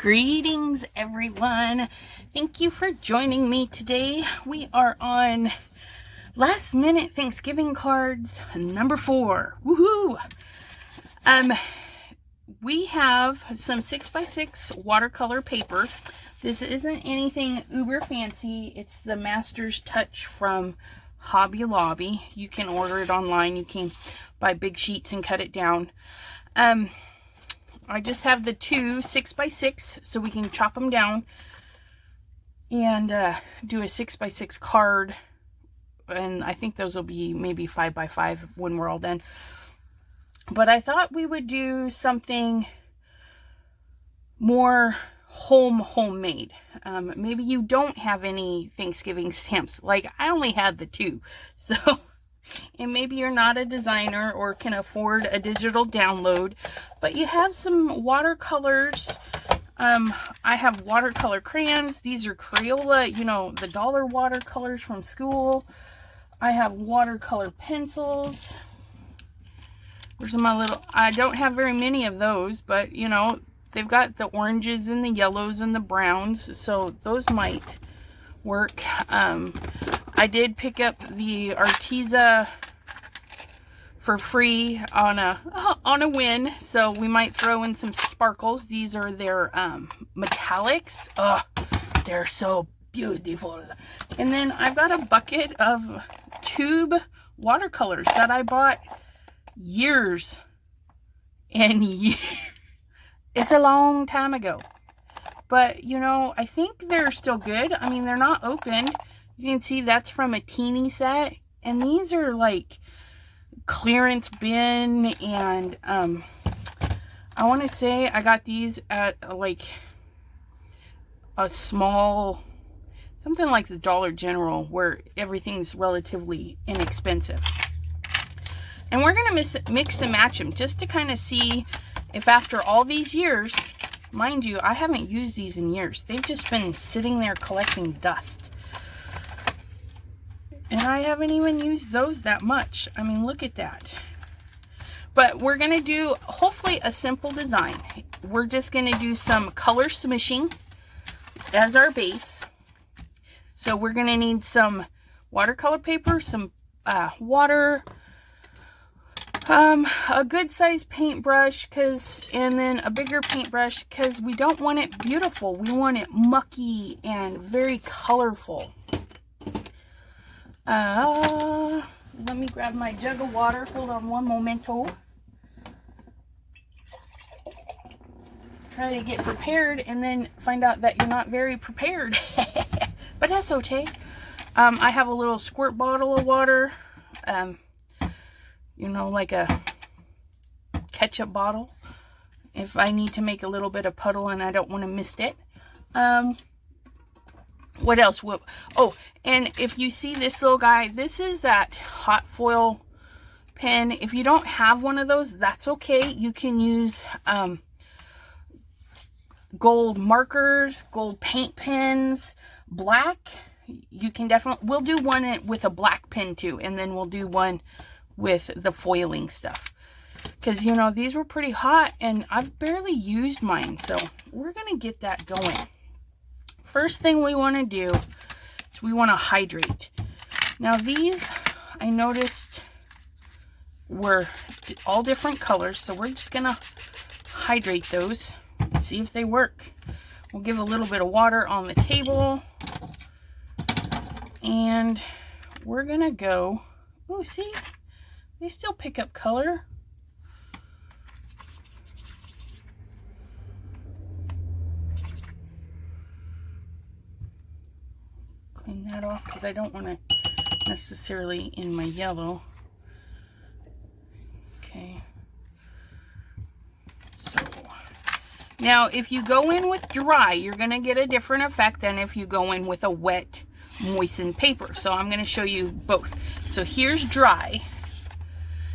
Greetings, everyone. Thank you for joining me today. We are on last minute Thanksgiving cards number 4. Woohoo! We have some 6x6 watercolor paper. This isn't anything uber fancy. It's the Master's Touch from Hobby Lobby. You can order it online. You can buy big sheets and cut it down. I just have the two 6x6 so we can chop them down and do a 6x6 card. And I think those will be maybe 5x5 when we're all done. But I thought we would do something more homemade. Maybe you don't have any Thanksgiving stamps. Like, I only had the two. So, and maybe you're not a designer or can afford a digital download, but you have some watercolors. I have watercolor crayons. These are Crayola, you know, the dollar watercolors from school. I have watercolor pencils. Where's my little, I don't have very many of those, but you know, they've got the oranges and the yellows and the browns, so those might work. I did pick up the Arteza for free on a win, so we might throw in some sparkles. These are their metallics. Oh, they're so beautiful. And then I've got a bucket of tube watercolors that I bought years and years. It's a long time ago, but you know, I think they're still good. I mean, they're not opened. You can see that's from a teeny set, and these are like clearance bin. And I want to say I got these at like a small, something like the Dollar General, where everything's relatively inexpensive. And we're going to mix and match them just to kind of see if after all these years, mind you, I haven't used these in years. They've just been sitting there collecting dust. And I haven't even used those that much. I mean, look at that. But we're going to do, hopefully, a simple design. We're just going to do some color smishing as our base. So we're going to need some watercolor paper, some water, a good size paintbrush, and then a bigger paintbrush, because we don't want it beautiful. We want it mucky and very colorful. Let me grab my jug of water. Hold on one momento. Try to get prepared and then find out that you're not very prepared. But that's okay. I have a little squirt bottle of water. You know, like a ketchup bottle, if I need to make a little bit of puddle and I don't want to miss it. What else? Oh, and if you see this little guy, this is that hot foil pen. If you don't have one of those, that's okay. You can use gold markers, gold paint pens, black. You can definitely, we'll do one with a black pen too, and then we'll do one with the foiling stuff, because you know, these were pretty hot and I've barely used mine, so we're gonna get that going. First thing we want to do is we want to hydrate. Now these, I noticed, were all different colors, so we're just gonna hydrate those and see if they work. We'll give a little bit of water on the table, and we're gonna go, oh, see, they still pick up color. Clean that off because I don't want to necessarily in my yellow. Okay. So now if you go in with dry, you're going to get a different effect than if you go in with a wet, moistened paper. So I'm going to show you both. So here's dry.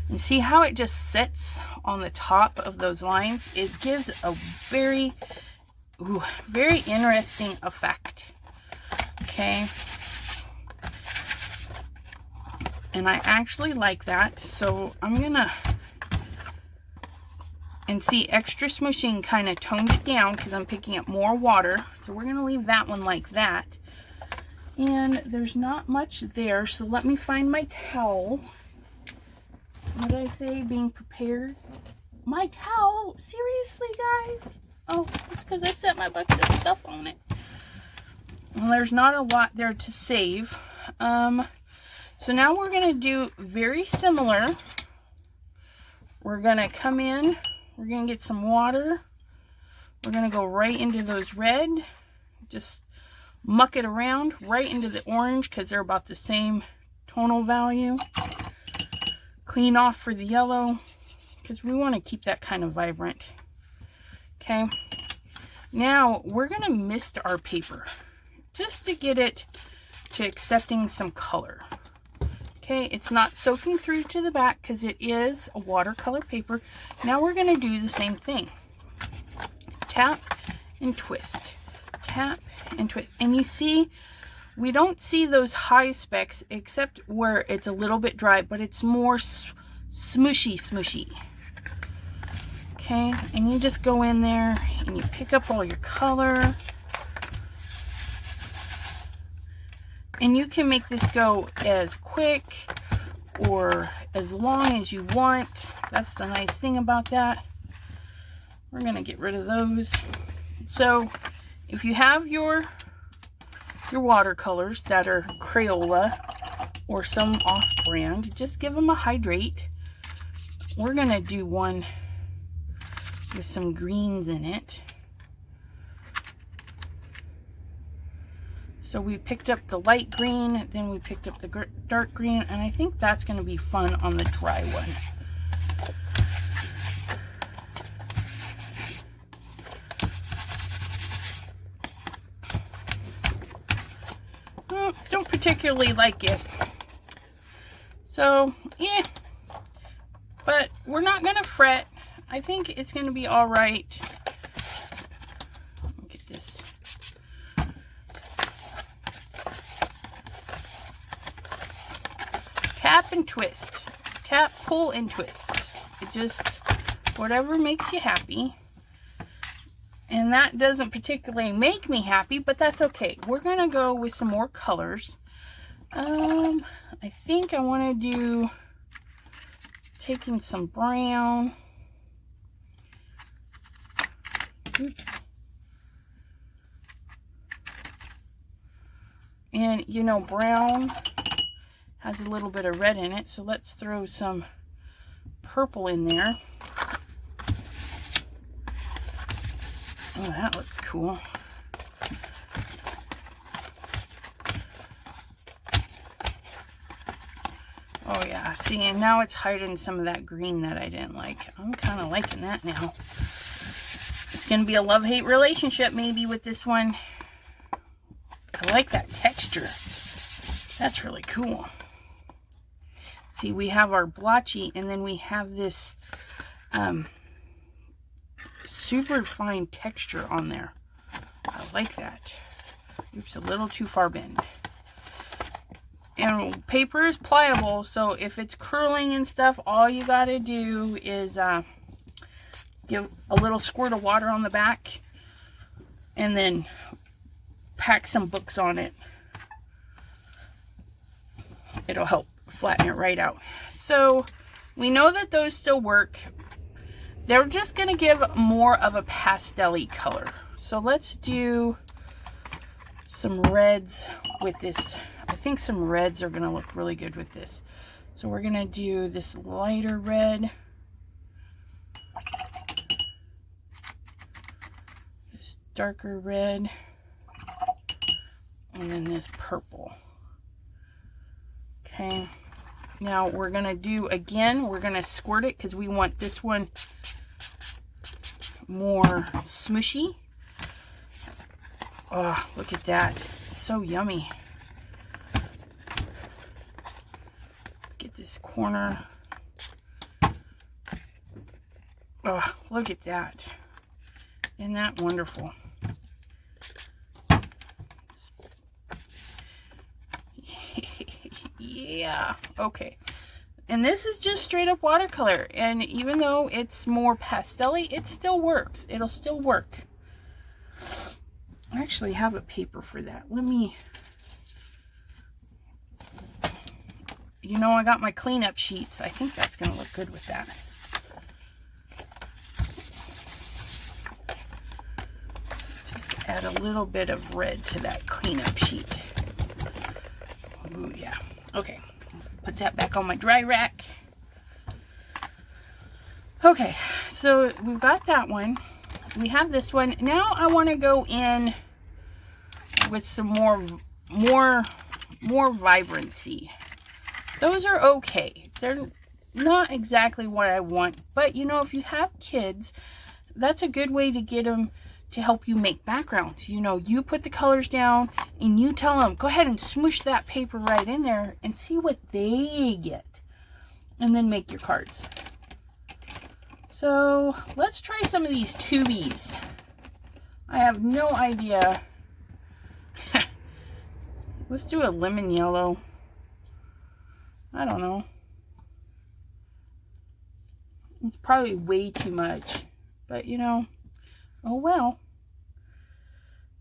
And see how it just sits on the top of those lines? It gives a very interesting effect. Okay. And I actually like that. So I'm gonna, And see, extra smushing kind of toned it down because I'm picking up more water. So we're going to leave that one like that. And there's not much there, so let me find my towel. What did I say? Being prepared. My towel? Seriously, guys? Oh, it's because I set my bucket of stuff on it. Well, there's not a lot there to save. So now we're going to do very similar. We're going to come in. We're going to get some water. We're going to go right into those red. Just muck it around right into the orange because they're about the same tonal value. Clean off for the yellow because we want to keep that kind of vibrant. Okay. Now we're going to mist our paper just to get it to accepting some color. Okay, it's not soaking through to the back because it is a watercolor paper. Now we're going to do the same thing. Tap and twist. Tap and twist. And you see, we don't see those high specks except where it's a little bit dry, but it's more smushy. Okay, and you just go in there and you pick up all your color. And you can make this go as quick or as long as you want. That's the nice thing about that. We're going to get rid of those. So if you have your watercolors that are Crayola or some off-brand, just give them a hydrate. We're going to do one with some greens in it. So we picked up the light green, then we picked up the dark green, and I think that's going to be fun on the dry one. Well, don't particularly like it. So, yeah. But we're not going to fret. I think it's going to be all right. Look at this. Tap and twist. Tap, pull, and twist. It just, whatever makes you happy. And that doesn't particularly make me happy, but that's okay. We're going to go with some more colors. I think I want to do, taking some brown. Oops. And, you know, brown has a little bit of red in it, so let's throw some purple in there. Oh, that looks cool. Oh yeah, see, and now it's hiding some of that green that I didn't like. I'm kind of liking that now. It's going to be a love-hate relationship maybe with this one. I like that texture. That's really cool. See, we have our blotchy, and then we have this super fine texture on there. I like that. Oops, a little too far bend. And paper is pliable, so if it's curling and stuff, all you got to do is give a little squirt of water on the back and then pack some books on it. It'll help flatten it right out. So we know that those still work. They're just going to give more of a pastel-y color. So let's do some reds with this. I think some reds are going to look really good with this. So we're going to do this lighter red. This darker red. And then this purple. Okay. Now we're going to do, again, we're going to squirt it because we want this one more smushy. Oh, look at that. So yummy. Get this corner. Oh, look at that. Isn't that wonderful? Yeah. Okay. And this is just straight up watercolor. And even though it's more pastel-y, it still works. It'll still work. I actually have a paper for that. Let me... You know, I got my cleanup sheets. I think that's going to look good with that. Just add a little bit of red to that cleanup sheet. Ooh, yeah. Okay. Put that back on my dry rack. Okay, so we've got that one. We have this one. Now I want to go in with some more vibrancy. Those are okay. They're not exactly what I want, but you know, if you have kids, that's a good way to get them to help you make backgrounds. You know, you put the colors down and you tell them, go ahead and smoosh that paper right in there and see what they get. And then make your cards. So let's try some of these tubies. I have no idea. Let's do a lemon yellow. I don't know. It's probably way too much. But you know, oh well.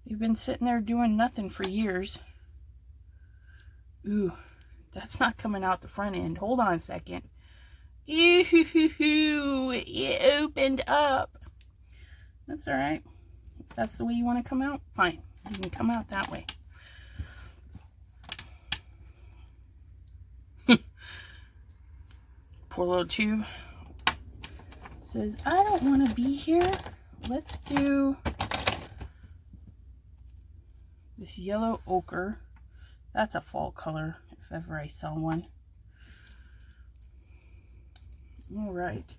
You've been sitting there doing nothing for years. Ooh, that's not coming out the front end. Hold on a second. Ew, it opened up. That's all right. If that's the way you want to come out, fine. You can come out that way. Poor little tube. Says, I don't want to be here. Let's do this yellow ochre. That's a fall color, if ever I saw one. All right.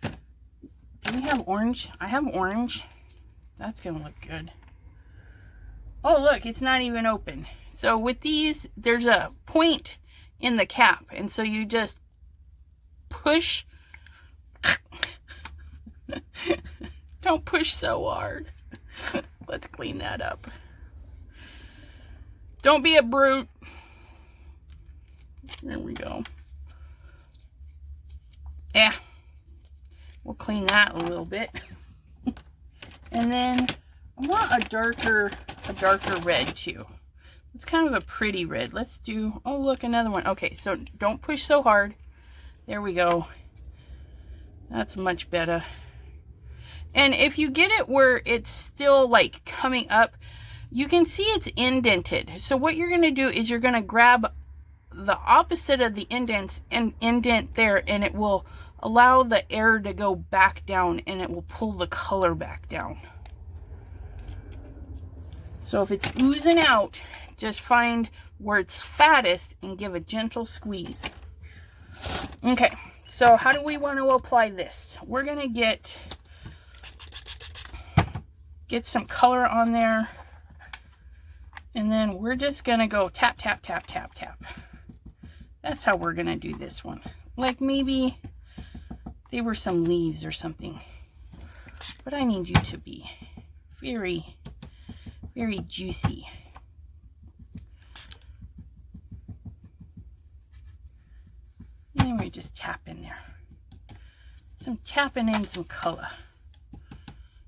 Do we have orange? I have orange. That's going to look good. Oh, look, it's not even open. So with these, there's a point in the cap. And so you just push. Don't push so hard. Let's clean that up. Don't be a brute. There we go. Yeah. We'll clean that a little bit. And then I want a darker red too. It's kind of a pretty red. Let's do, oh look, another one. Okay, so don't push so hard. There we go. That's much better. And if you get it where it's still like coming up, you can see it's indented. So what you're going to do is you're going to grab the opposite of the indents and indent there, and it will allow the air to go back down and it will pull the color back down. So if it's oozing out, just find where it's fattest and give a gentle squeeze. Okay, so how do we want to apply this? We're going to get some color on there. And then we're just going to go tap, tap, tap, tap, tap. That's how we're going to do this one. Like maybe they were some leaves or something. But I need you to be very, very juicy. And we just tap in there. Some tapping in some color.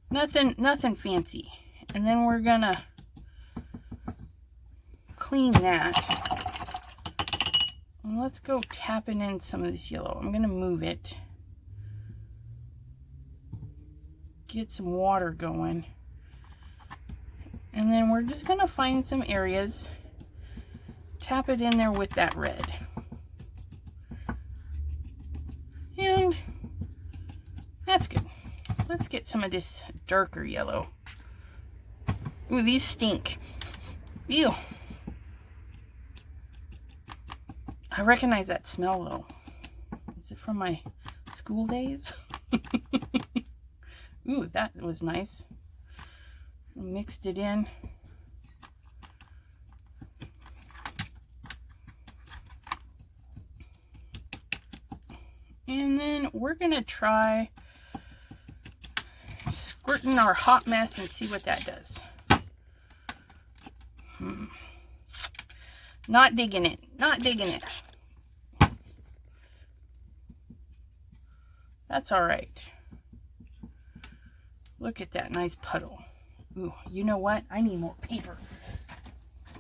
Nothing fancy. And then we're going to clean that. And let's go tapping in some of this yellow. I'm going to move it. Get some water going. And then we're just going to find some areas. Tap it in there with that red. And that's good. Let's get some of this darker yellow. Ooh, these stink. Ew. I recognize that smell though. Is it from my school days? Ooh, that was nice. Mixed it in. And then we're gonna try squirting our hot mess and see what that does. Not digging it. Not digging it. That's all right. Look at that nice puddle. Ooh, you know what? I need more paper,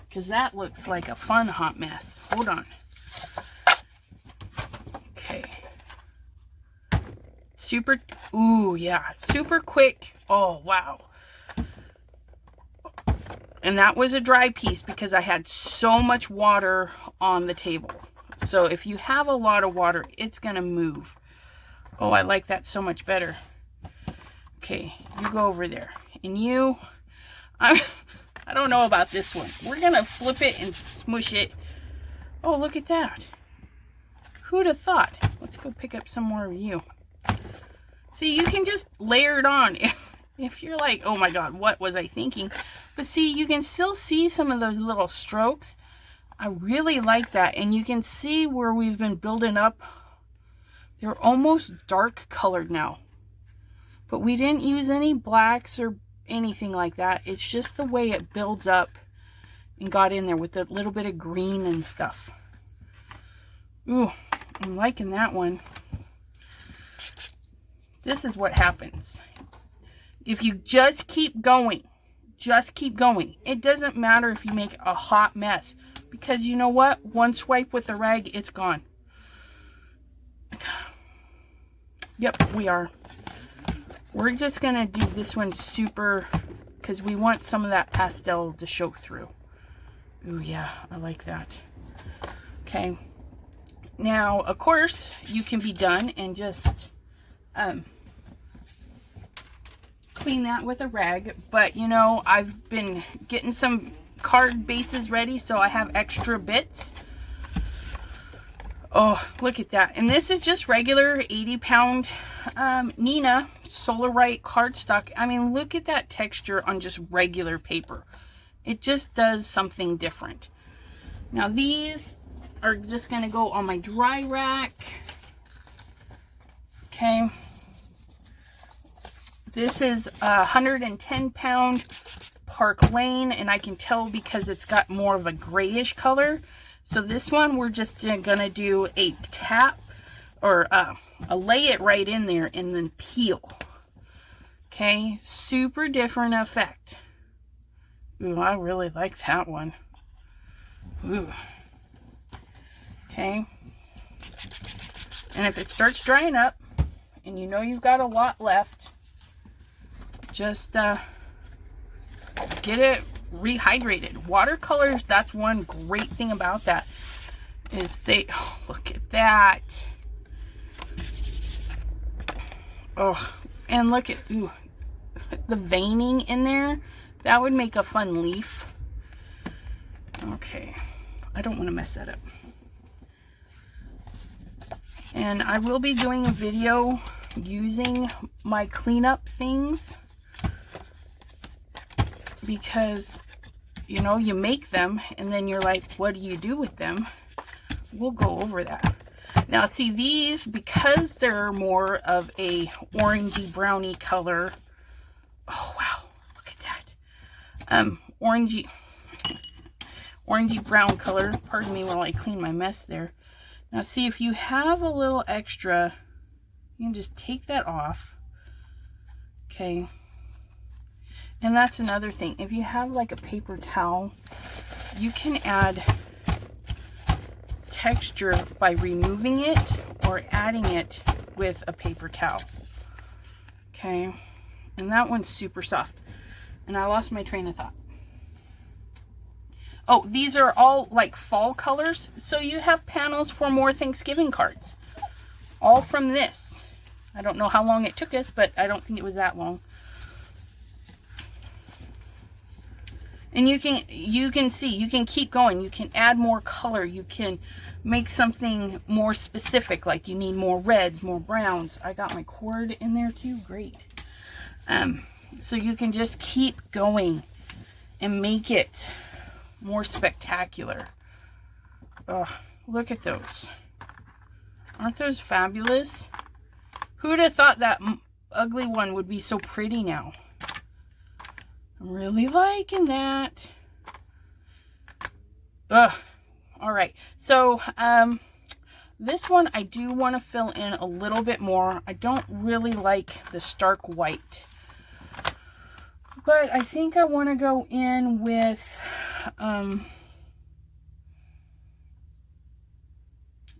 because that looks like a fun hot mess. Hold on. Okay. Super, ooh, yeah, super quick. Oh, wow. And that was a dry piece because I had so much water on the table. So if you have a lot of water, it's going to move. Oh, I like that so much better. Okay, you go over there. And you, I don't know about this one. We're going to flip it and smush it. Oh, look at that. Who'd have thought? Let's go pick up some more of you. See, you can just layer it on. If you're like, oh my God, what was I thinking? But see, you can still see some of those little strokes. I really like that. And you can see where we've been building up. They're almost dark colored now. But we didn't use any blacks or anything like that. It's just the way it builds up and got in there with a little bit of green and stuff. Ooh, I'm liking that one. This is what happens. If you just keep going, it doesn't matter if you make a hot mess, because you know what? One swipe with the rag, it's gone. Yep, we are. We're just going to do this one super, because we want some of that pastel to show through. Ooh, yeah, I like that. Okay. Now, of course, you can be done and just clean that with a rag, but you know, I've been getting some card bases ready, so I have extra bits. Oh, look at that. And this is just regular 80-pound Nina Solarite cardstock. I mean, look at that texture on just regular paper. It just does something different. Now these are just going to go on my dry rack. Okay. This is a 110-pound Park Lane, and I can tell because it's got more of a grayish color. So this one, we're just going to do a tap, or lay it right in there and then peel. Okay, super different effect. Ooh, I really like that one. Ooh. Okay. And if it starts drying up, and you know you've got a lot left, just get it rehydrated. Watercolors, that's one great thing about that, is they, oh, look at that. Oh, and look at, ooh, the veining in there. That would make a fun leaf. Okay, I don't want to mess that up. And I will be doing a video using my cleanup things, because you know, you make them and then you're like, what do you do with them? We'll go over that. Now see, these, because they're more of a orangey browny color. Oh wow, look at that. Orangey brown color. Pardon me while I clean my mess there. Now see, if you have a little extra, you can just take that off. Okay. And that's another thing. If you have like a paper towel, you can add texture by removing it or adding it with a paper towel. Okay. And that one's super soft. And I lost my train of thought. Oh, these are all like fall colors. So you have panels for more Thanksgiving cards. All from this. I don't know how long it took us, but I don't think it was that long. And you can see, you can keep going. You can add more color. You can make something more specific, like you need more reds, more browns. I got my cord in there too. Great. So you can just keep going and make it more spectacular. Oh, look at those. Aren't those fabulous? Who'd have thought that ugly one would be so pretty now? I'm really liking that. Ugh. All right. So, This one I do want to fill in a little bit more. I don't really like the stark white, but I think I want to go in with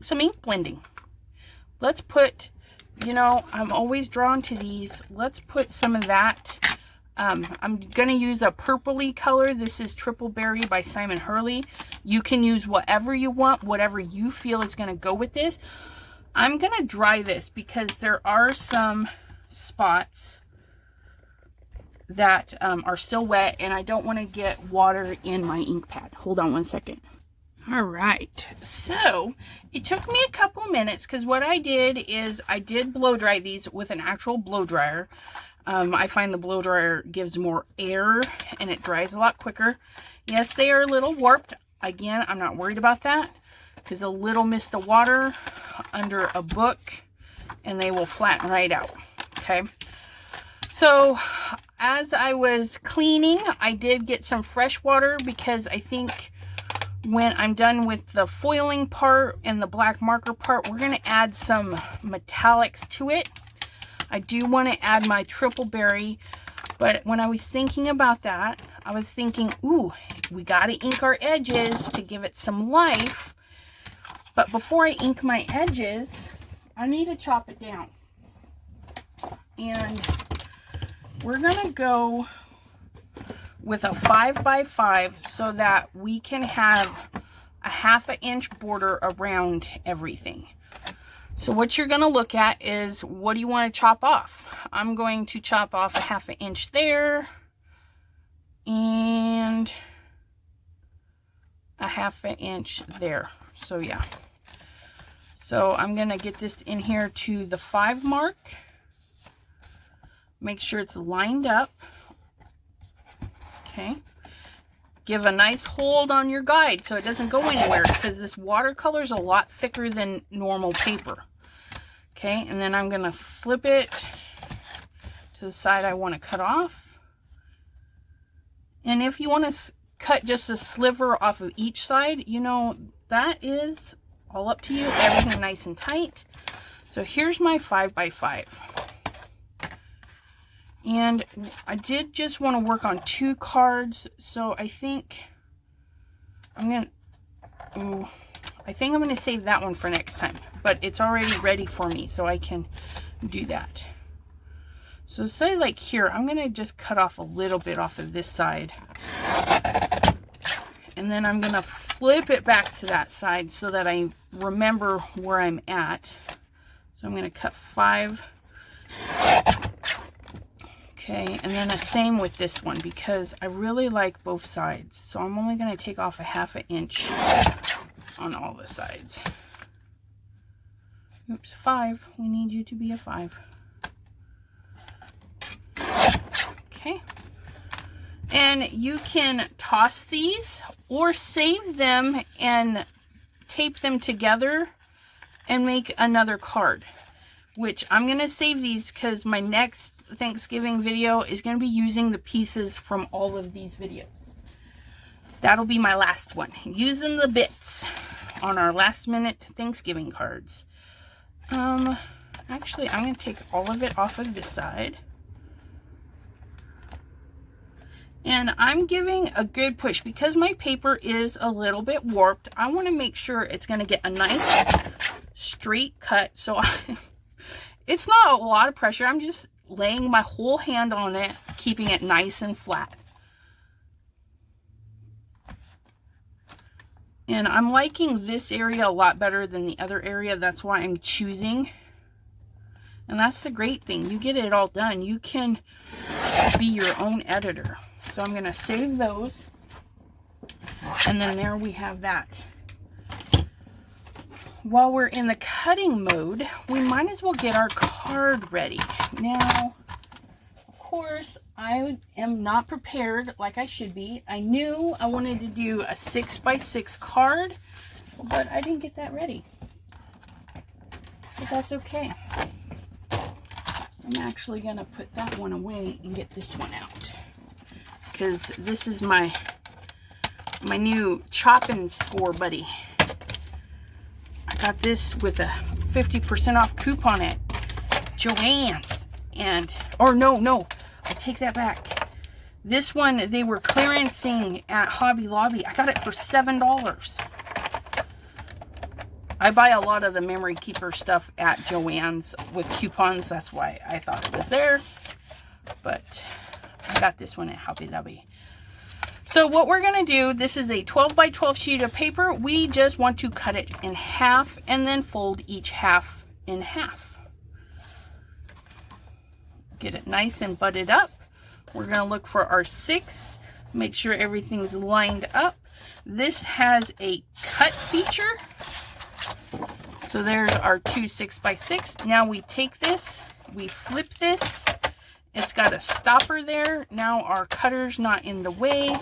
some ink blending. Let's put, you know, I'm always drawn to these. Let's put some of that. I'm going to use a purpley color. This is Triple Berry by Simon Hurley. You can use whatever you want, whatever you feel is going to go with this. I'm going to dry this because there are some spots that are still wet, and I don't want to get water in my ink pad. Hold on one second. All right, so it took me a couple minutes because what I did is I did blow dry these with an actual blow dryer. I find the blow dryer gives more air and it dries a lot quicker. Yes, they are a little warped. Again, I'm not worried about that because a little mist of water under a book and they will flatten right out. Okay, so as I was cleaning, I did get some fresh water because I think when I'm done with the foiling part and the black marker part, we're going to add some metallics to it. I do want to add my Triple Berry, but when I was thinking about that, I was thinking, ooh, we got to ink our edges to give it some life. But before I ink my edges, I need to chop it down. And we're going to go with a 5x5 so that we can have a 1/2 inch border around everything. So what you're going to look at is, what do you want to chop off? I'm going to chop off a 1/2 inch there and a 1/2 inch there. So yeah. So I'm going to get this in here to the 5 mark. Make sure it's lined up. Okay, give a nice hold on your guide so it doesn't go anywhere because this watercolor is a lot thicker than normal paper. Okay, and then I'm going to flip it to the side I want to cut off. And if you want to cut just a sliver off of each side, you know, that is all up to you. Everything nice and tight. So here's my 5x5. And I did just want to work on 2 cards, so I think I'm going to save that one for next time. But it's already ready for me, so I can do that. So say like here, I'm going to just cut off a little bit off of this side. And then I'm going to flip it back to that side so that I remember where I'm at. So I'm going to cut 5. Okay, and then the same with this one because I really like both sides. So I'm only going to take off a 1/2 inch on all the sides. Oops, 5. We need you to be a 5. Okay. And you can toss these or save them and tape them together and make another card. Which I'm going to save these because my next Thanksgiving video is going to be using the pieces from all of these videos. That'll be my last one, using the bits on our last minute Thanksgiving cards. Actually, I'm going to take all of it off of this side, and I'm giving a good push because my paper is a little bit warped. I want to make sure it's going to get a nice straight cut. So it's not a lot of pressure. I'm just laying my whole hand on it, keeping it nice and flat. And I'm liking this area a lot better than the other area. That's why I'm choosing. And that's the great thing. You get it all done. You can be your own editor. So I'm going to save those. And then there we have that. While we're in the cutting mode, we might as well get our card ready. Now, of course, I am not prepared like I should be. I knew I wanted to do a 6x6 card, but I didn't get that ready. But that's okay. I'm actually going to put that one away and get this one out. Because this is my new chop and score buddy. I I got this with a 50% off coupon at Joann's. And, or no, I take that back. This one, they were clearancing at Hobby Lobby. I got it for $7. I buy a lot of the Memory Keeper stuff at Joann's with coupons. That's why I thought it was there. But I got this one at Hobby Lobby. So what we're going to do, this is a 12 by 12 sheet of paper. We just want to cut it in half and then fold each half in half. Get it nice and butted up. We're going to look for our 6. Make sure everything's lined up. This has a cut feature. So there's our 2 6x6. Now we take this, we flip this. It's got a stopper there. Now our cutter's not in the way.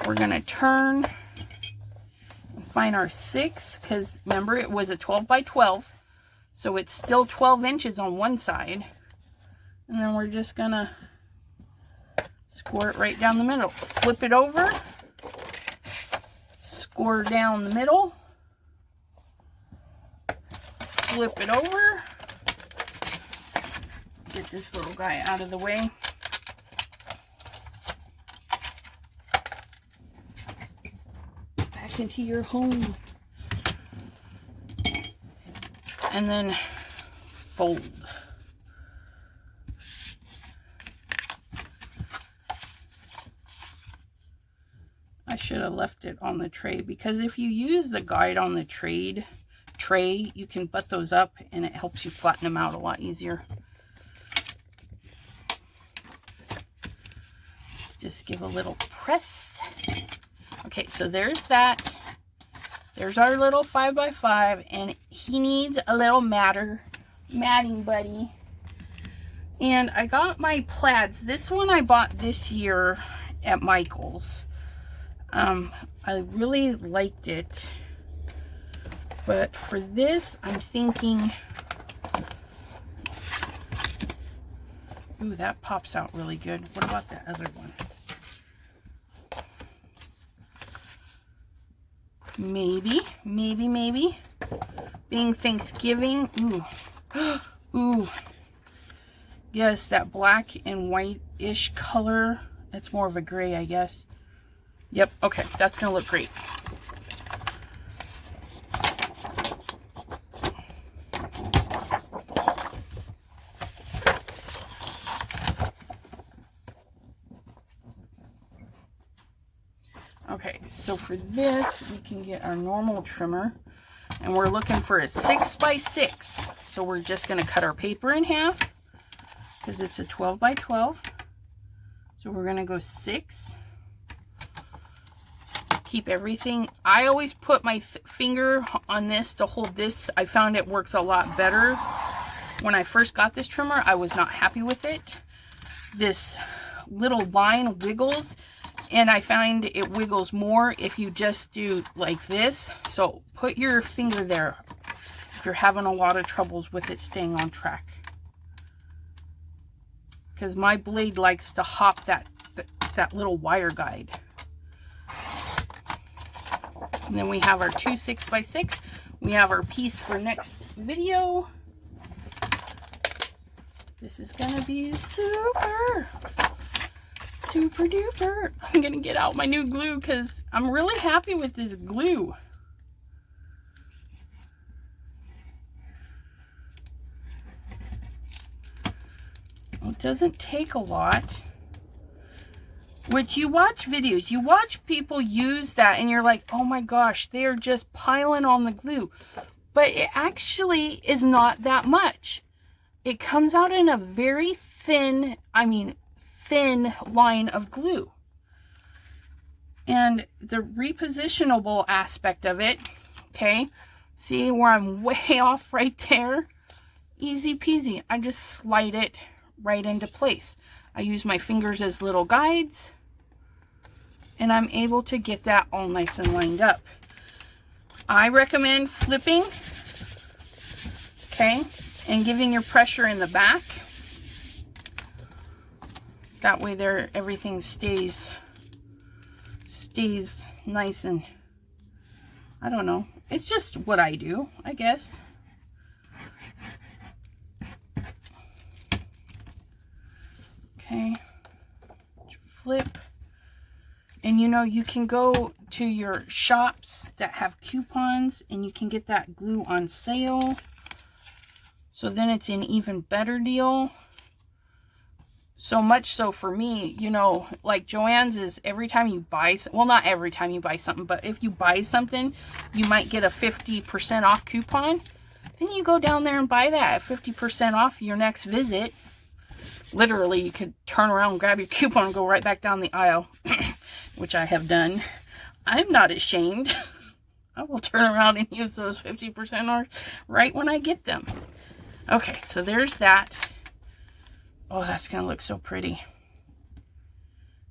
We're going to turn and find our 6, because remember it was a 12 by 12. So it's still 12 inches on one side. And then we're just going to score it right down the middle. Flip it over. Score down the middle. Flip it over. Get this little guy out of the way. Back into your home. And then fold. I should have left it on the tray, because if you use the guide on the tray, you can butt those up and it helps you flatten them out a lot easier. Just give a little press. Okay, so there's that. There's our little 5x5, and he needs a little matting buddy. And I got my plaids. This one I bought this year at Michael's. I really liked it. But for this, I'm thinking, ooh, that pops out really good. What about that other one? Maybe. Being Thanksgiving, ooh, ooh. Yes, that black and white-ish color. It's more of a gray, I guess. Yep, okay, that's gonna look great. Okay, so for this, we can get our normal trimmer, and we're looking for a 6x6. So we're just going to cut our paper in half, because it's a 12 by 12. So we're going to go 6. Keep everything. I always put my finger on this to hold this. I found it works a lot better. When I first got this trimmer, I was not happy with it. This little line wiggles, and I find it wiggles more if you just do like this. So put your finger there if you're having a lot of troubles with it staying on track. Because my blade likes to hop that little wire guide. And then we have our 2 6x6. We have our piece for next video. This is gonna be super duper. I'm gonna get out my new glue because I'm really happy with this glue. It doesn't take a lot. Which you watch videos, you watch people use that and you're like, oh my gosh, they're just piling on the glue. But it actually is not that much. It comes out in a very thin, thin line of glue. And the repositionable aspect of it, okay, see where I'm way off right there? Easy peasy. I just slide it right into place. I use my fingers as little guides, and I'm able to get that all nice and lined up. I recommend flipping, okay, and giving your pressure in the back. That way there everything stays nice and I don't know. It's just what I do, I guess. Okay. Flip. And you know, you can go to your shops that have coupons and you can get that glue on sale. So then it's an even better deal. So much so for me, you know, like Joann's is every time you buy, well, not every time you buy something, but if you buy something, you might get a 50% off coupon. Then you go down there and buy that at 50% off your next visit. Literally, you could turn around, grab your coupon, and go right back down the aisle, which I have done. I'm not ashamed. I will turn around and use those 50% offs right when I get them. Okay, so there's that. Oh, that's going to look so pretty.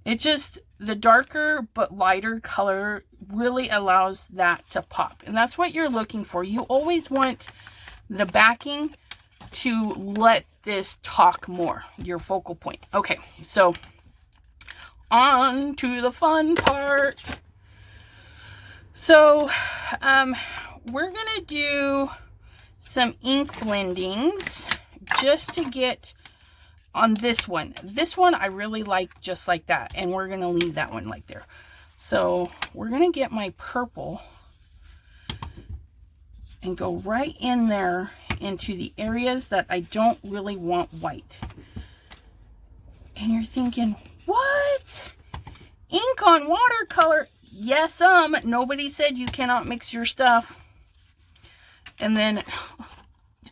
It just, the darker but lighter color really allows that to pop. And that's what you're looking for. You always want the backing to let this talk more, your focal point. Okay, so on to the fun part. So we're going to do some ink blendings just to get on this one. This one I really like just like that, and we're going to leave that one like there. So we're going to get my purple and go right in there into the areas that I don't really want white. And you're thinking, what? Ink on watercolor? Yes, nobody said you cannot mix your stuff. And then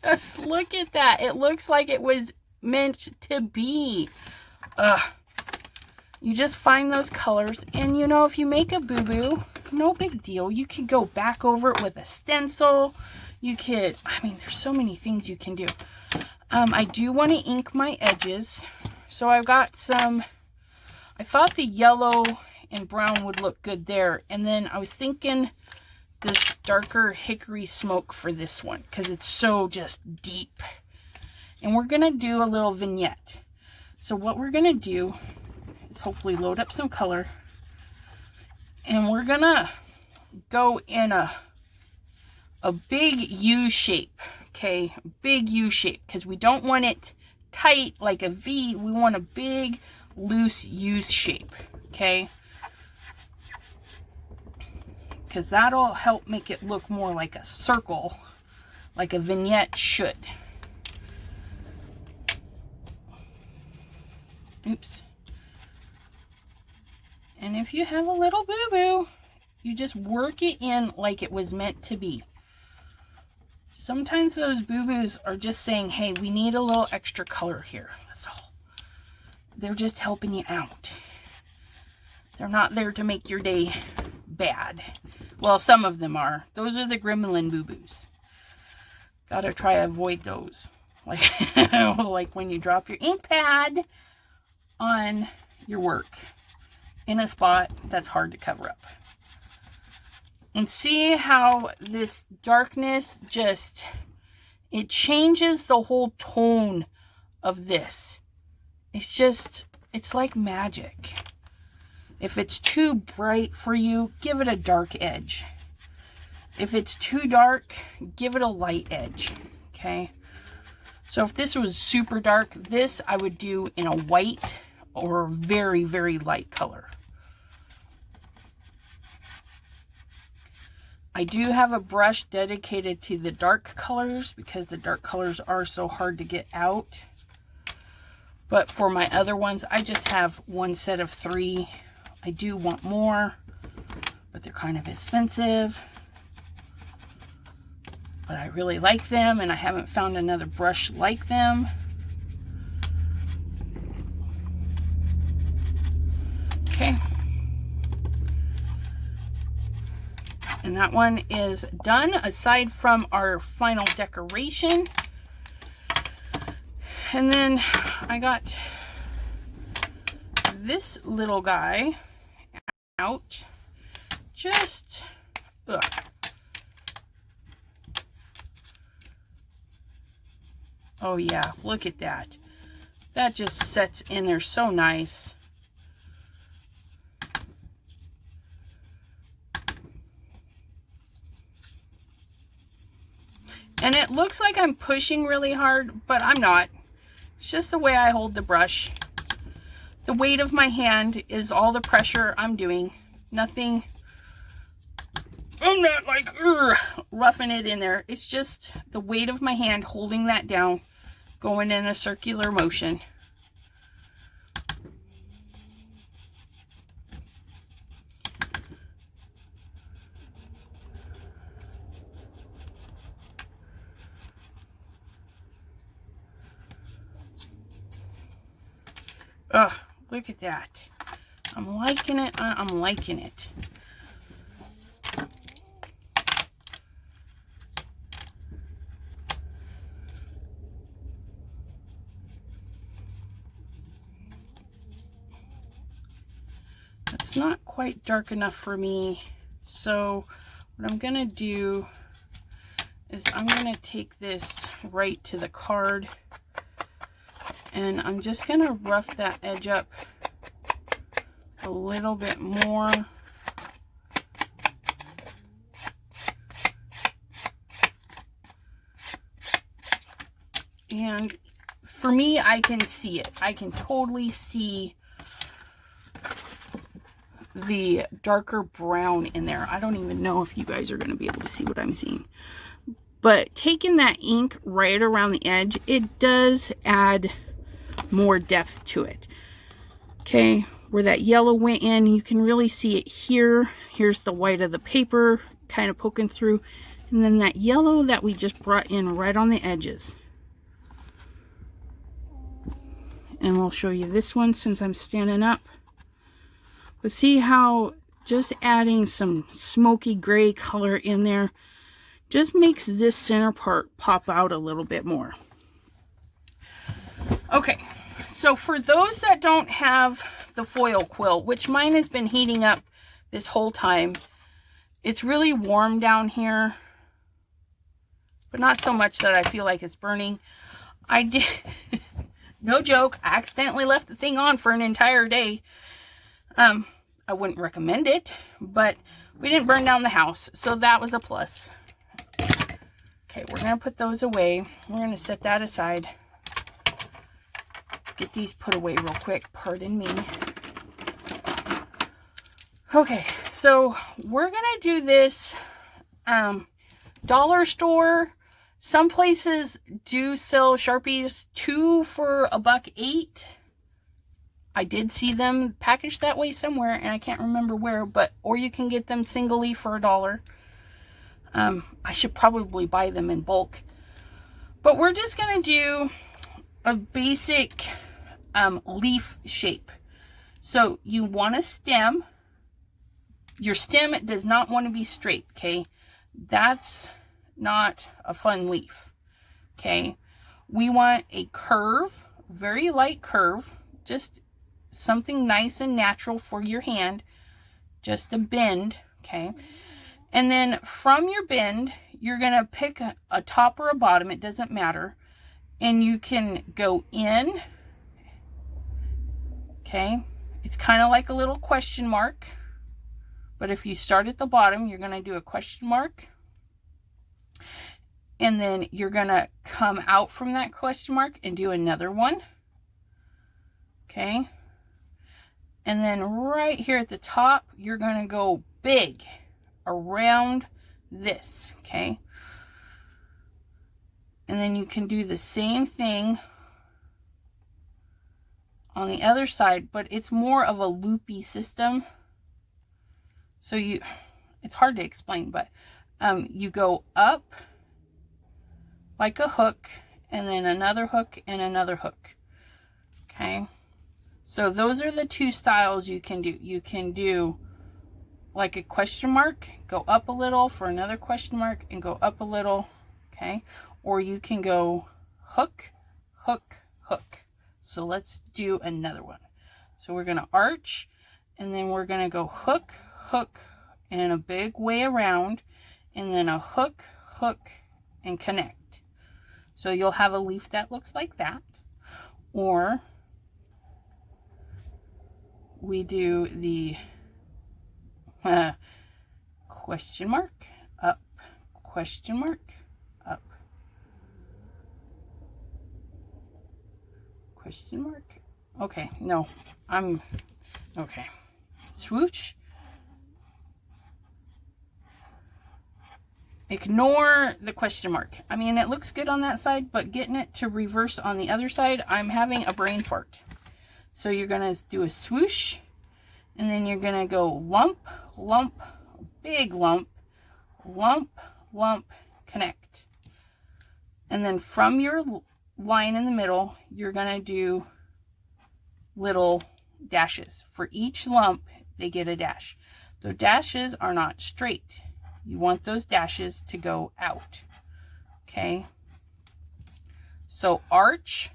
just look at that. It looks like it was meant to be. You just find those colors, and you know, if you make a boo-boo, no big deal. You can go back over it with a stencil. You could, I mean, there's so many things you can do. I do want to ink my edges. So I've got some, I thought the yellow and brown would look good there. And then I was thinking this darker hickory smoke for this one, because it's so just deep. And we're going to do a little vignette. So what we're going to do is hopefully load up some color. And we're going to go in a big U shape. Okay, big U shape, because we don't want it tight like a V. We want a big, loose U shape. Okay, because that'll help make it look more like a circle, like a vignette should. Oops. And if you have a little boo-boo, you just work it in like it was meant to be. Sometimes those boo-boos are just saying, hey, we need a little extra color here. That's all. They're just helping you out. They're not there to make your day bad. Well, some of them are. Those are the gremlin boo-boos. Gotta try to avoid those. Like when you drop your ink pad on your work in a spot that's hard to cover up. And see how this darkness just, it changes the whole tone of this. It's just, it's like magic. If it's too bright for you, give it a dark edge. If it's too dark, give it a light edge. Okay. So if this was super dark, this I would do in a white or very, very light color. I do have a brush dedicated to the dark colors because the dark colors are so hard to get out. But for my other ones, I just have one set of 3. I do want more, but they're kind of expensive. But I really like them, and I haven't found another brush like them. Okay. And that one is done, aside from our final decoration. And then I got this little guy out. Just, ugh. Oh yeah, look at that. That just sets in there so nice. And it looks like I'm pushing really hard, but I'm not. It's just the way I hold the brush. The weight of my hand is all the pressure I'm doing. Nothing, I'm not like roughing it in there. It's just the weight of my hand holding that down, going in a circular motion. Ugh, look at that. I'm liking it. I'm liking it. It's not quite dark enough for me. So what I'm going to do is I'm going to take this right to the card. And I'm just going to rough that edge up a little bit more. And for me, I can see it. I can totally see the darker brown in there. I don't even know if you guys are going to be able to see what I'm seeing. But taking that ink right around the edge, it does add more depth to it. Okay, where that yellow went in, you can really see it here. Here's the white of the paper kind of poking through, and then that yellow that we just brought in right on the edges. And we'll show you this one since I'm standing up. But see how just adding some smoky gray color in there just makes this center part pop out a little bit more. Okay, so for those that don't have the foil quill, which mine has been heating up this whole time, it's really warm down here, but not so much that I feel like it's burning. I did, no joke, I accidentally left the thing on for an entire day. I wouldn't recommend it, but we didn't burn down the house, so that was a plus. Okay, we're going to put those away. We're going to set that aside. Get these put away real quick. Pardon me. Okay, so we're going to do this dollar store. Some places do sell Sharpies 2 for $1.08. I did see them packaged that way somewhere, and I can't remember where, but or you can get them singly for $1. I should probably buy them in bulk. But we're just going to do a basic leaf shape. So you want a stem. Your stem does not want to be straight, okay? That's not a fun leaf, okay? We want a curve, very light curve, just something nice and natural for your hand, just a bend, okay? And then from your bend, you're going to pick a top or a bottom, it doesn't matter, and you can go in, okay? It's kind of like a little question mark, but if you start at the bottom, you're going to do a question mark, and then you're going to come out from that question mark and do another one, okay? And then right here at the top, you're going to go big around this, okay? And then you can do the same thing on the other side, but it's more of a loopy system. So it's hard to explain, but you go up like a hook, and then another hook and another hook, okay? So those are the two styles you can do. You can do like a question mark, go up a little for another question mark, and go up a little, okay? Or you can go hook, hook, hook. So let's do another one. So we're going to arch, and then we're going to go hook, hook, and a big way around, and then a hook, hook, and connect. So you'll have a leaf that looks like that. Or we do the question mark, up, question mark, up, Question mark? Okay, no, okay. Swoosh. Ignore the question mark. I mean, it looks good on that side, but getting it to reverse on the other side, I'm having a brain fart. So you're going to do a swoosh, and then you're going to go lump, lump, big lump, lump, lump, connect. And then from your line in the middle, you're going to do little dashes. For each lump, they get a dash. The dashes are not straight. You want those dashes to go out. Okay? So arch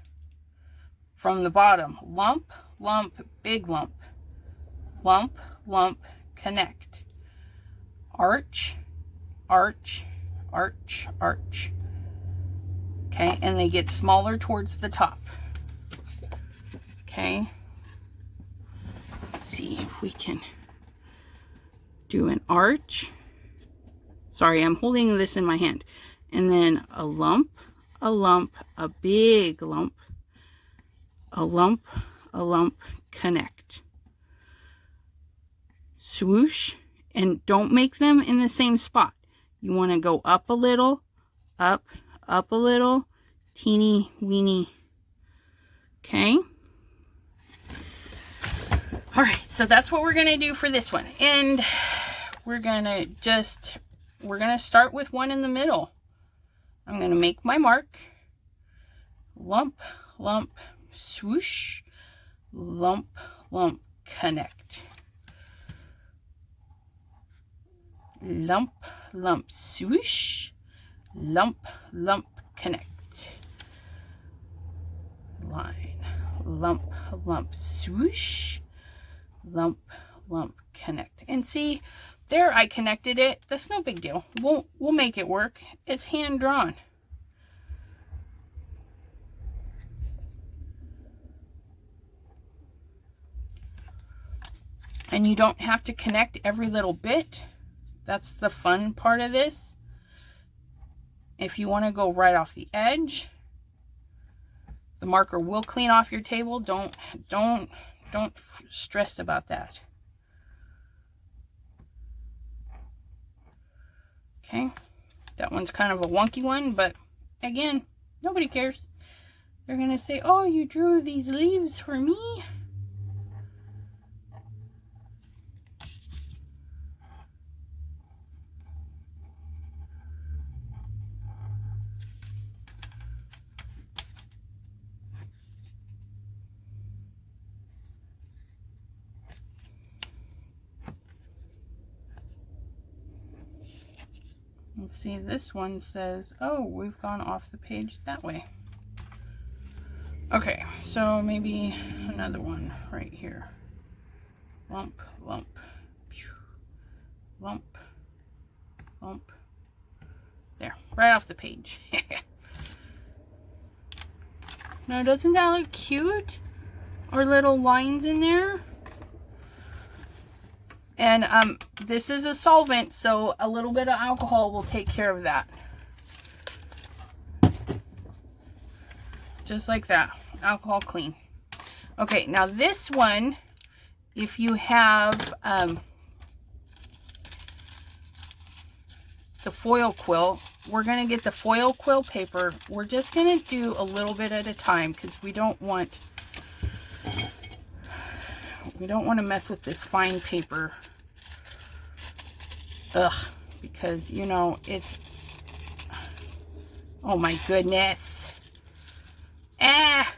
from the bottom. Lump, lump, big lump. Lump, lump, connect. Arch, arch, arch, arch. Okay? And they get smaller towards the top. Okay? Let's see if we can do an arch. Sorry, I'm holding this in my hand. And then a lump, a big lump, a lump, connect. Swoosh, and don't make them in the same spot. You want to go up a little, up a little, teeny weeny. Okay? All right, so that's what we're going to do for this one. And we're going to start with one in the middle. I'm going to make my mark. Lump, lump, swoosh, lump, lump, connect. Lump, lump, swoosh, lump, lump, connect. Line, lump, lump, swoosh, lump, lump, connect. And see, there I connected it. That's no big deal. We'll make it work. It's hand drawn. And you don't have to connect every little bit. That's the fun part of this. If you want to go right off the edge, the marker will clean off your table. Don't stress about that. Okay, that one's kind of a wonky one, but again, nobody cares. They're gonna say, oh, you drew these leaves for me? Let's see, this one says, oh, we've gone off the page that way. Okay, so maybe another one right here. Lump, lump, lump, lump. There, right off the page. Now, doesn't that look cute? Our little lines in there. And this is a solvent, so a little bit of alcohol will take care of that. Just like that. Alcohol clean. Okay, now this one, if you have the foil quill, we're going to get the foil quill paper. We're just going to do a little bit at a time because we don't want to mess with this fine paper. Ugh, because, you know, it's, oh my goodness. Ah!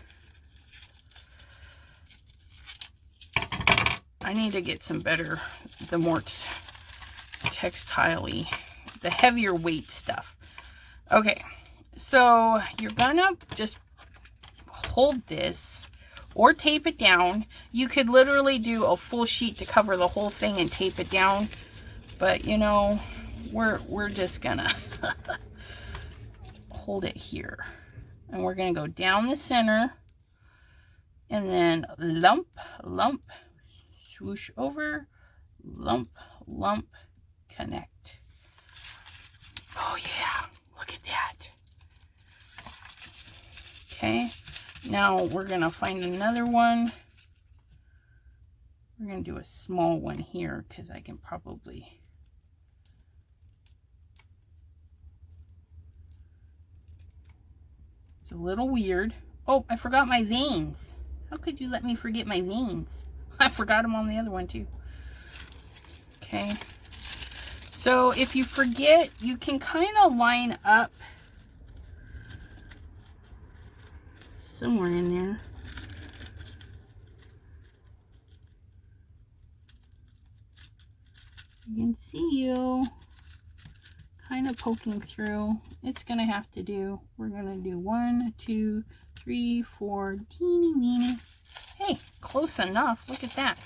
I need to get some better, the more textile-y, the heavier weight stuff. Okay, so you're gonna just hold this or tape it down. You could literally do a full sheet to cover the whole thing and tape it down. But, you know, we're just gonna hold it here. And we're gonna go down the center. And then lump, lump, swoosh over, lump, lump, connect. Oh yeah, look at that. Okay, Now we're going to find another one. We're going to do a small one here because I can probably... It's a little weird. Oh, I forgot my veins. How could you let me forget my veins? I forgot them on the other one too. Okay. So if you forget, you can kind of line up somewhere in there. You can see you kind of poking through. It's gonna have to do, we're gonna do 1, 2, 3, 4, teeny weeny. Hey, close enough. Look at that.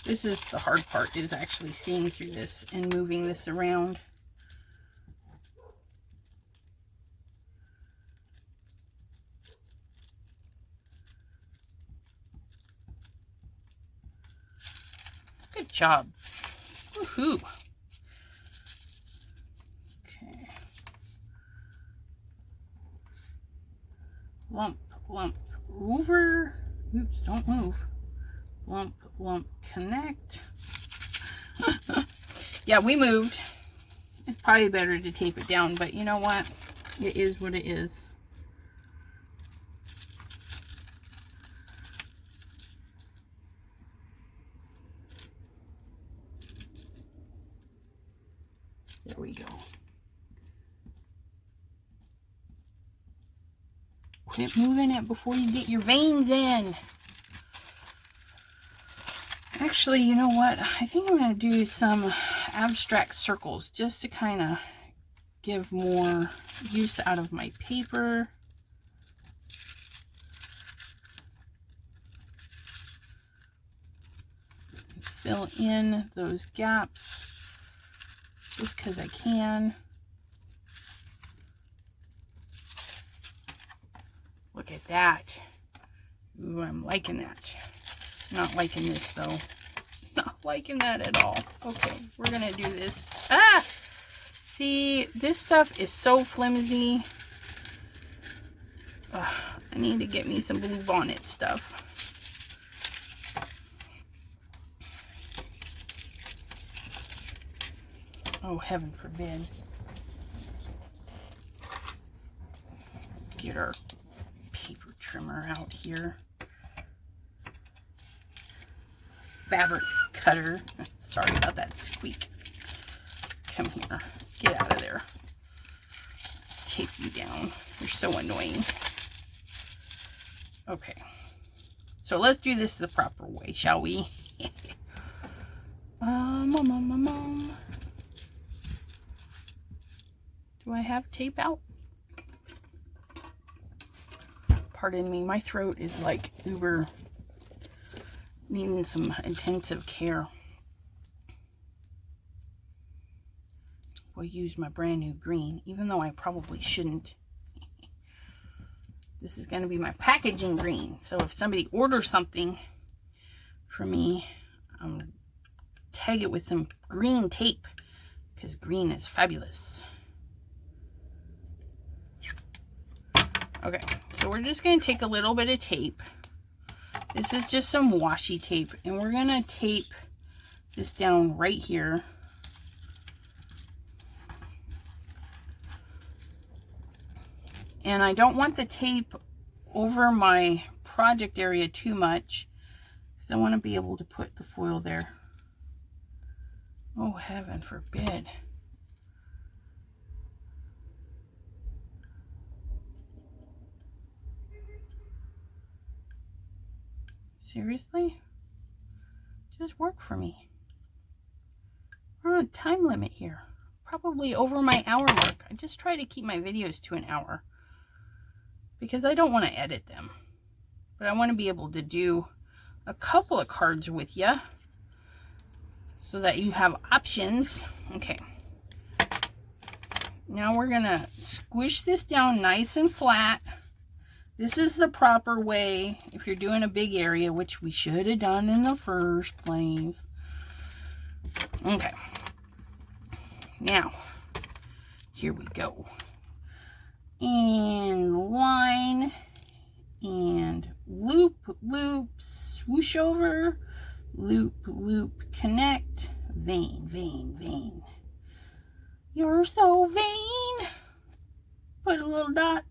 This is the hard part, is actually seeing through this and moving this around. Good job. Woohoo. Okay. Lump, lump, over. Oops, don't move. Lump, lump, connect. Yeah, we moved. It's probably better to tape it down, but you know what? It is what it is. There we go. Quit moving it before you get your veins in. Actually, you know what? I think I'm going to do some abstract circles just to kind of give more use out of my paper. Fill in those gaps just because I can. Look at that. Ooh, I'm liking that. Not liking this though. Not liking that at all. Okay, we're gonna do this. Ah! See, this stuff is so flimsy. Ugh, I need to get me some blue bonnet stuff. Oh, heaven forbid. Get our paper trimmer out here. Fabric cutter. Sorry about that squeak. Come here. Get out of there. Tape you down. You're so annoying. Okay. So let's do this the proper way, shall we? Do I have tape out? Pardon me, my throat is like uber needing some intensive care. We'll use my brand new green, even though I probably shouldn't. This is going to be my packaging green. So if somebody orders something from me, tag it with some green tape, because green is fabulous. Okay, so we're just going to take a little bit of tape. This is just some washi tape, and we're going to tape this down right here. And I don't want the tape over my project area too much, because I want to be able to put the foil there. Oh, heaven forbid. Seriously? Just work for me. We're on a time limit here. Probably over my hour mark. I just try to keep my videos to an hour, because I don't want to edit them. But I want to be able to do a couple of cards with you, so that you have options. Okay. Now we're going to squish this down nice and flat. This is the proper way if you're doing a big area, which we should have done in the first place. Okay. Now, Here we go. And line, and loop, loop, swoosh over, loop, loop, connect, vein, vein, vein. You're so vain. Put a little dot,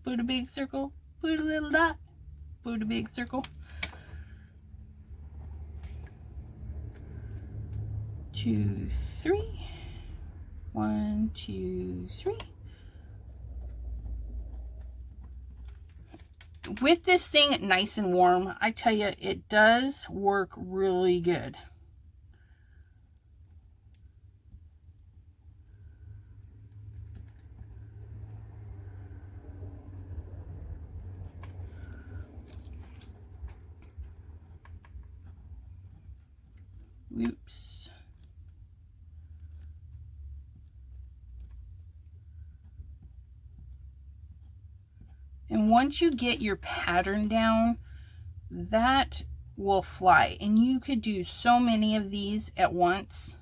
put a big circle, put a little dot, put a big circle. 2, 3. 1, 2, 3. With this thing nice and warm, I tell you, it does work really good. Oops. And once you get your pattern down, that will fly. And you could do so many of these at once.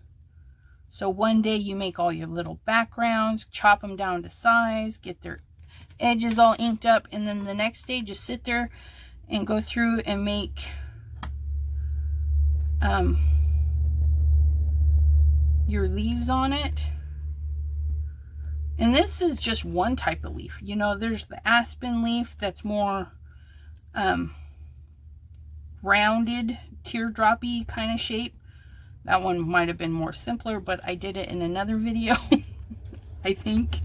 So one day you make all your little backgrounds, chop them down to size, get their edges all inked up, and then the next day just sit there and go through and make your leaves on it. And this is just one type of leaf. You know, there's the aspen leaf that's more rounded, teardroppy kind of shape. That one might have been more simpler, but I did it in another video, I think.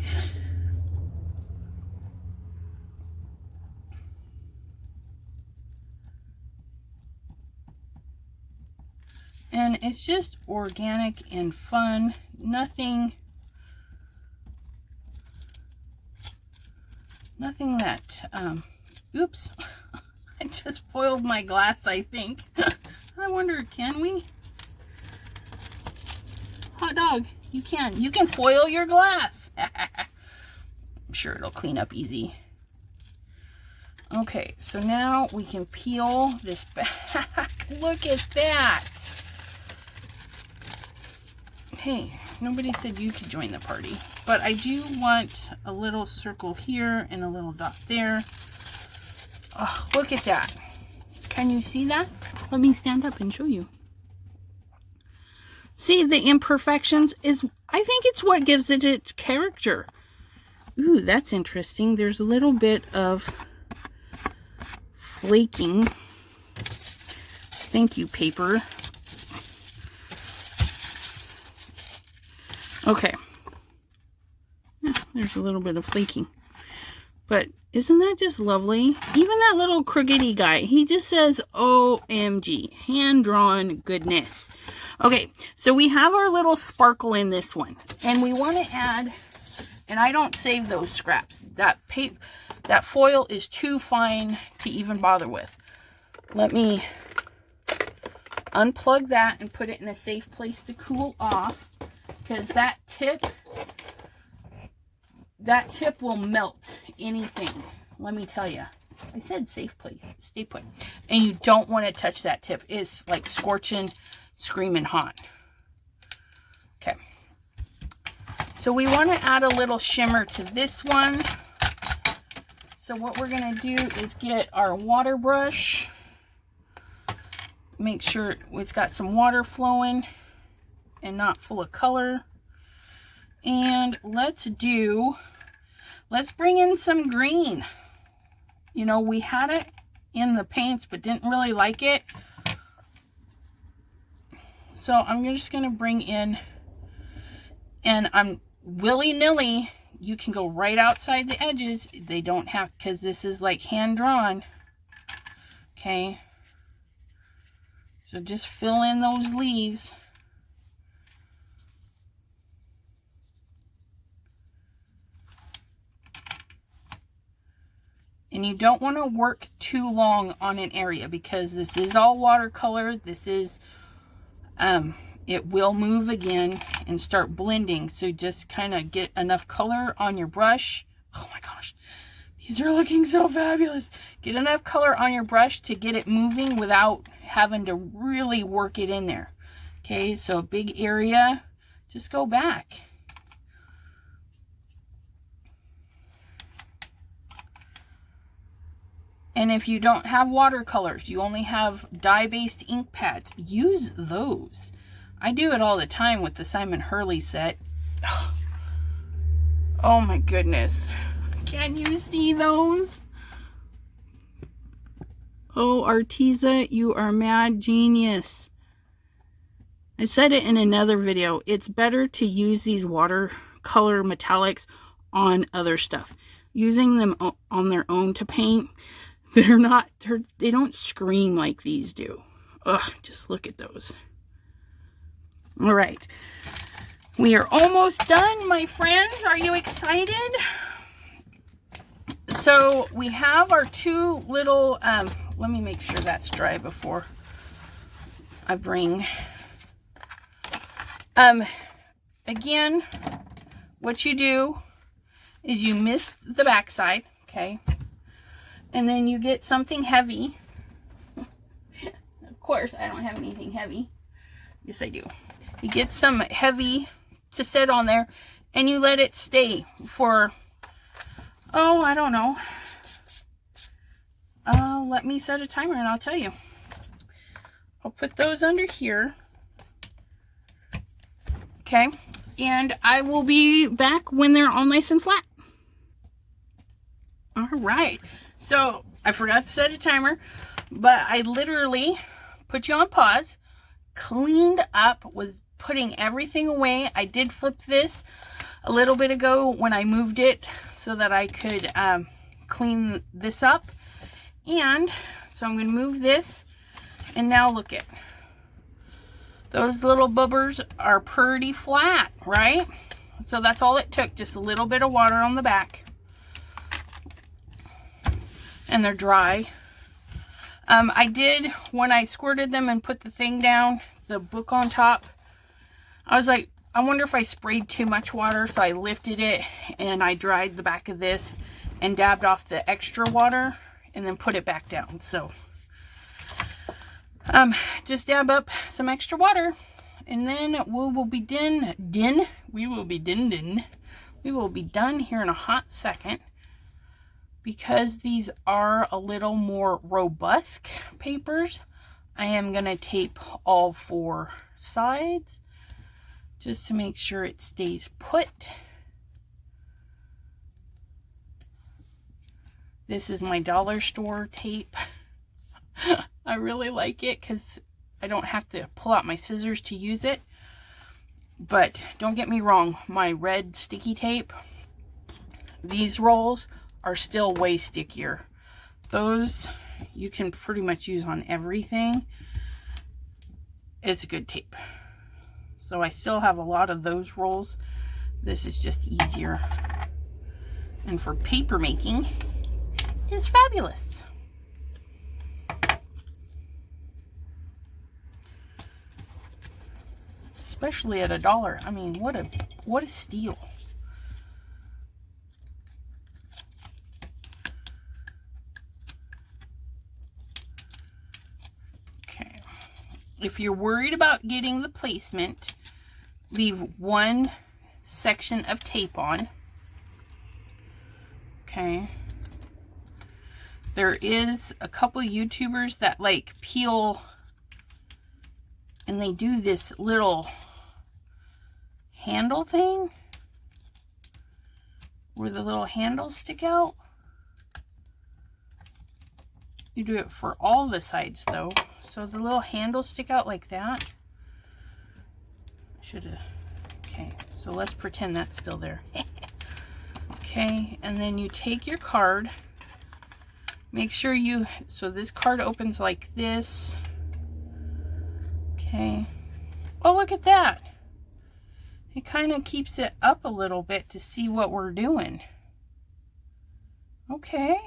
And it's just organic and fun. Nothing that, oops, I just foiled my glass, I think. I wonder, can we? Hot dog, you can foil your glass. I'm sure it'll clean up easy. Okay, so now we can peel this back. Look at that. Hey, nobody said you could join the party, but I do want a little circle here and a little dot there. Oh, look at that. Can you see that? Let me stand up and show you. See, the imperfections is, I think it's what gives it its character. Ooh, that's interesting. There's a little bit of flaking. Thank you, paper. Okay. Yeah, there's a little bit of flaking. But isn't that just lovely? Even that little crookedy guy, he just says, OMG, hand-drawn goodness. Okay, so we have our little sparkle in this one. And we want to add, and I don't save those scraps. That foil is too fine to even bother with. Let me unplug that and put it in a safe place to cool off. Because that tip will melt anything. Let me tell you. I said safe place. Stay put. And you don't want to touch that tip. It's like scorching, screaming hot. Okay. So we want to add a little shimmer to this one. So what we're going to do is get our water brush. Make sure it's got some water flowing and not full of color. And let's bring in some green. You know, we had it in the paints but didn't really like it. So I'm just going to bring in, and I'm willy-nilly, you can go right outside the edges. They don't have, because this is like hand-drawn. Okay. So just fill in those leaves. And you don't want to work too long on an area because this is all watercolor. This is, it will move again and start blending. So just kind of get enough color on your brush. Oh my gosh, these are looking so fabulous. Get enough color on your brush to get it moving without having to really work it in there. Okay, so a big area, just go back. And if you don't have watercolors, you only have dye-based ink pads, use those. I do it all the time with the Simon Hurley set. Oh my goodness. Can you see those? Oh, Arteza, you are mad genius. I said it in another video. It's better to use these watercolor metallics on other stuff. Using them on their own to paint, they don't scream like these do. Ugh, just look at those. All right. We are almost done, my friends. Are you excited? So we have our two little, let me make sure that's dry before I bring. Again, what you do is you mist the backside, okay? And then you get something heavy. Of course, I don't have anything heavy. Yes, I do. You get some heavy to sit on there, and you let it stay for, oh, I don't know. Let me set a timer and I'll tell you. I'll put those under here. Okay. And I will be back when they're all nice and flat. All right. So I forgot to set a timer, but I literally put you on pause, cleaned up, was putting everything away. I did flip this a little bit ago when I moved it so that I could clean this up. And so I'm going to move this, and now look at those little bubbers are pretty flat, right? So that's all it took, just a little bit of water on the back, and they're dry. I did, when I squirted them and put the thing down, the book on top, I was like, I wonder if I sprayed too much water, so I lifted it and I dried the back of this and dabbed off the extra water and then put it back down. So just dab up some extra water, and then we will be we will be done here in a hot second, because these are a little more robust papers. I am going to tape all four sides just to make sure it stays put. This is my dollar store tape. I really like it because I don't have to pull out my scissors to use it. But don't get me wrong, my red sticky tape, these rolls are still way stickier. Those you can pretty much use on everything. It's good tape. So I still have a lot of those rolls. This is just easier. And for paper making, it's fabulous. Especially at $1. I mean, what a steal. Okay. If you're worried about getting the placement, leave one section of tape on. Okay. There is a couple YouTubers that like peel, and they do this little handle thing where the little handles stick out. You do it for all the sides though. So the little handles stick out like that. Okay, so let's pretend that's still there. Okay, and then you take your card. Make sure so this card opens like this. Okay. Oh, look at that. It kind of keeps it up a little bit to see what we're doing. Okay,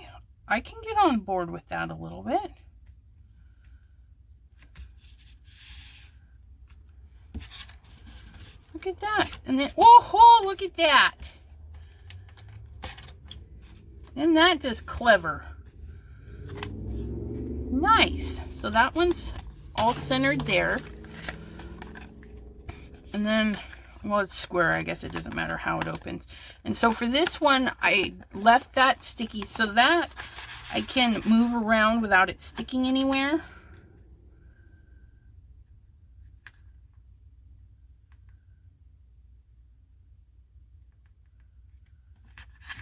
I can get on board with that a little bit. Look at that. And then, oh, look at that. Isn't that just clever? Nice. So that one's all centered there. And then, well, it's square. I guess it doesn't matter how it opens. And so for this one, I left that sticky so that I can move around without it sticking anywhere.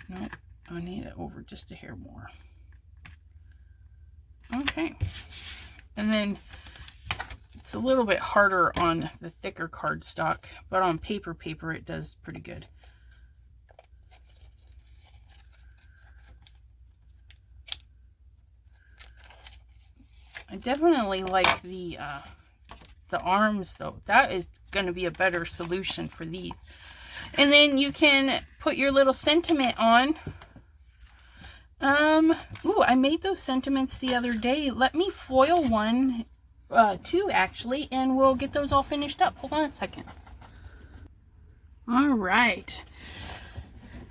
Nope, I need it over just a hair more. Okay, and then it's a little bit harder on the thicker cardstock, but on paper it does pretty good. I definitely like the arms though. That is going to be a better solution for these. And then you can put your little sentiment on. Ooh, I made those sentiments the other day. Let me foil one, two actually, and we'll get those all finished up. Hold on a second. All right.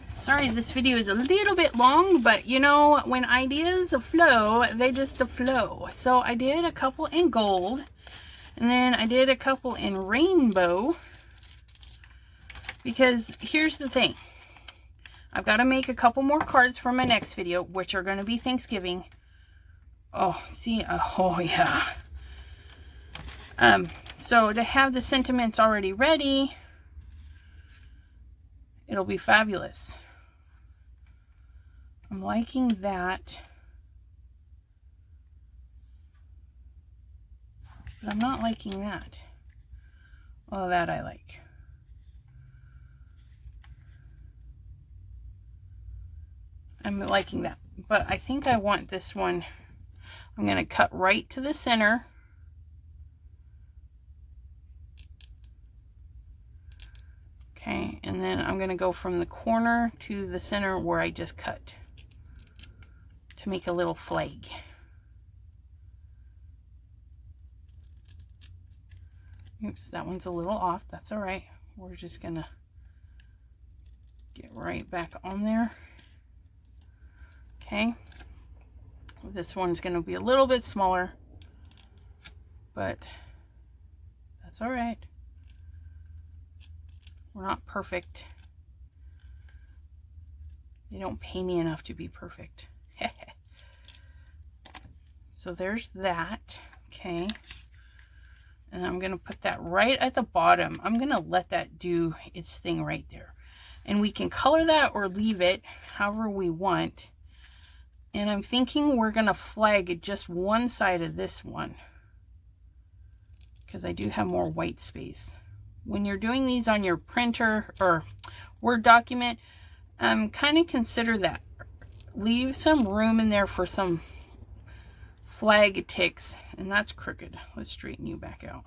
Sorry, this video is a little bit long, but you know, when ideas flow, they just flow. So I did a couple in gold, and then I did a couple in rainbow, because here's the thing. I've got to make a couple more cards for my next video, which are going to be Thanksgiving. Oh, see, oh yeah. So to have the sentiments already ready, it'll be fabulous. I'm liking that. But I'm not liking that. Well, that I like. I'm liking that. But I think I want this one. I'm going to cut right to the center. Okay, and then I'm going to go from the corner to the center where I just cut to make a little flag. Oops, that one's a little off. That's all right. We're just going to get right back on there. Okay. This one's going to be a little bit smaller, but that's all right. We're not perfect. They don't pay me enough to be perfect. So there's that. Okay. And I'm going to put that right at the bottom. I'm going to let that do its thing right there. And we can color that or leave it however we want. And I'm thinking we're going to flag just one side of this one, because I do have more white space. When you're doing these on your printer or Word document, kind of consider that. Leave some room in there for some flag ticks. And that's crooked. Let's straighten you back out.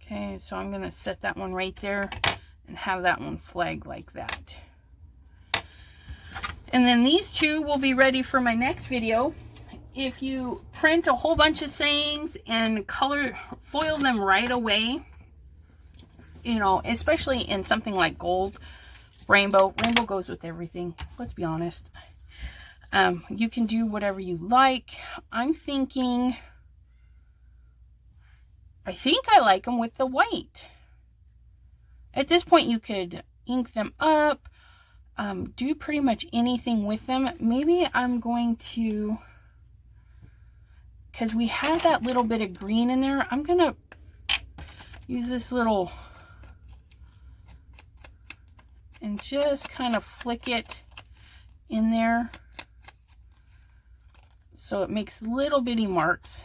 Okay, so I'm going to set that one right there and have that one flag like that. And then these two will be ready for my next video. If you print a whole bunch of sayings and foil them right away, you know, especially in something like gold, rainbow goes with everything, let's be honest. You can do whatever you like. I'm thinking, I think I like them with the white. At this point, you could ink them up, do pretty much anything with them. Maybe I'm going to, because we have that little bit of green in there, I'm going to use this little and just kind of flick it in there so it makes little bitty marks.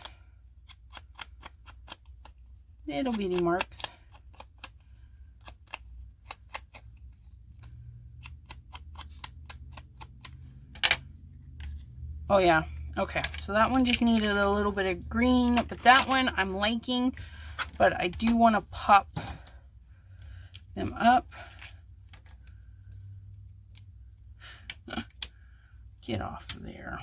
Little bitty marks. Oh yeah, okay, so that one just needed a little bit of green, but that one I'm liking, but I do want to pop them up. Get off there.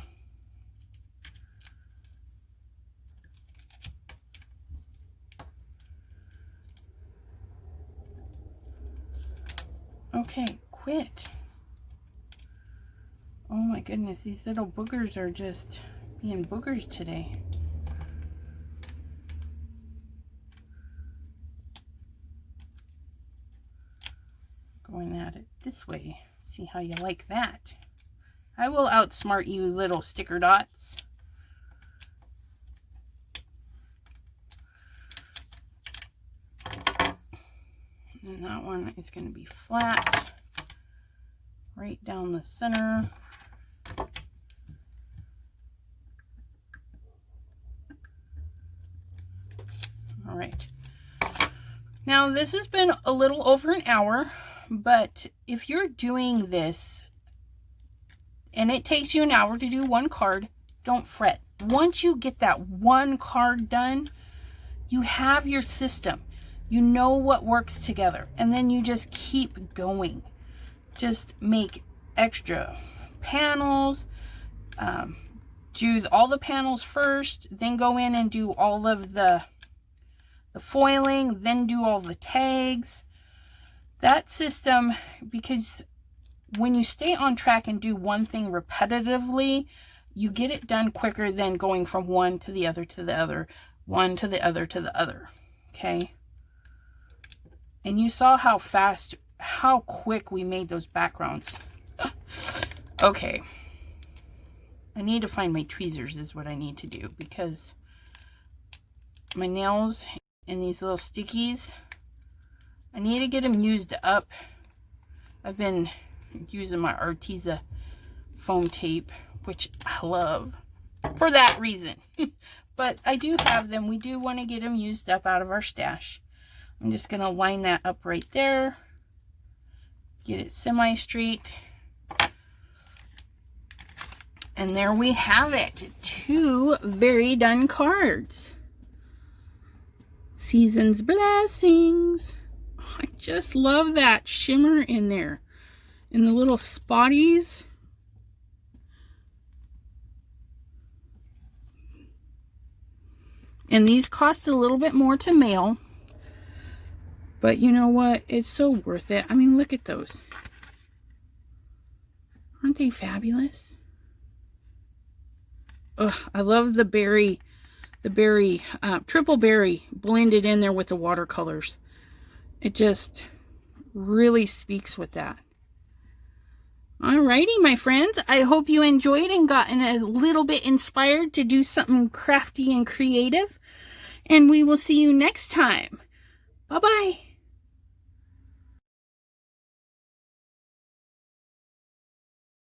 Okay, quit. Oh my goodness, these little boogers are just being boogers today. Going at it this way. See how you like that. I will outsmart you little sticker dots. And that one is going to be flat, right down the center. All right. Now this has been a little over an hour, but if you're doing this and it takes you an hour to do one card, don't fret. Once you get that one card done, you have your system. You know what works together, and then you just keep going. Just make extra panels, do all the panels first, then go in and do all of the foiling, then do all the tags. That system, because when you stay on track and do one thing repetitively, you get it done quicker than going from one to the other to the other, one to the other to the other. Okay? And you saw how fast, how quick we made those backgrounds. Okay. I need to find my tweezers is what I need to do, because my nails and these little stickies, I need to get them used up. I've been using my Arteza foam tape, which I love for that reason. But I do have them. We do want to get them used up out of our stash. I'm just going to line that up right there. Get it semi-straight. And there we have it. 2 very done cards. Season's Blessings. Oh, I just love that shimmer in there. And the little spotties. And these cost a little bit more to mail. But you know what? It's so worth it. I mean, look at those. Aren't they fabulous? Ugh, I love the berry, triple berry blended in there with the watercolors. It just really speaks with that. Alrighty, my friends. I hope you enjoyed and gotten a little bit inspired to do something crafty and creative. And we will see you next time. Bye-bye.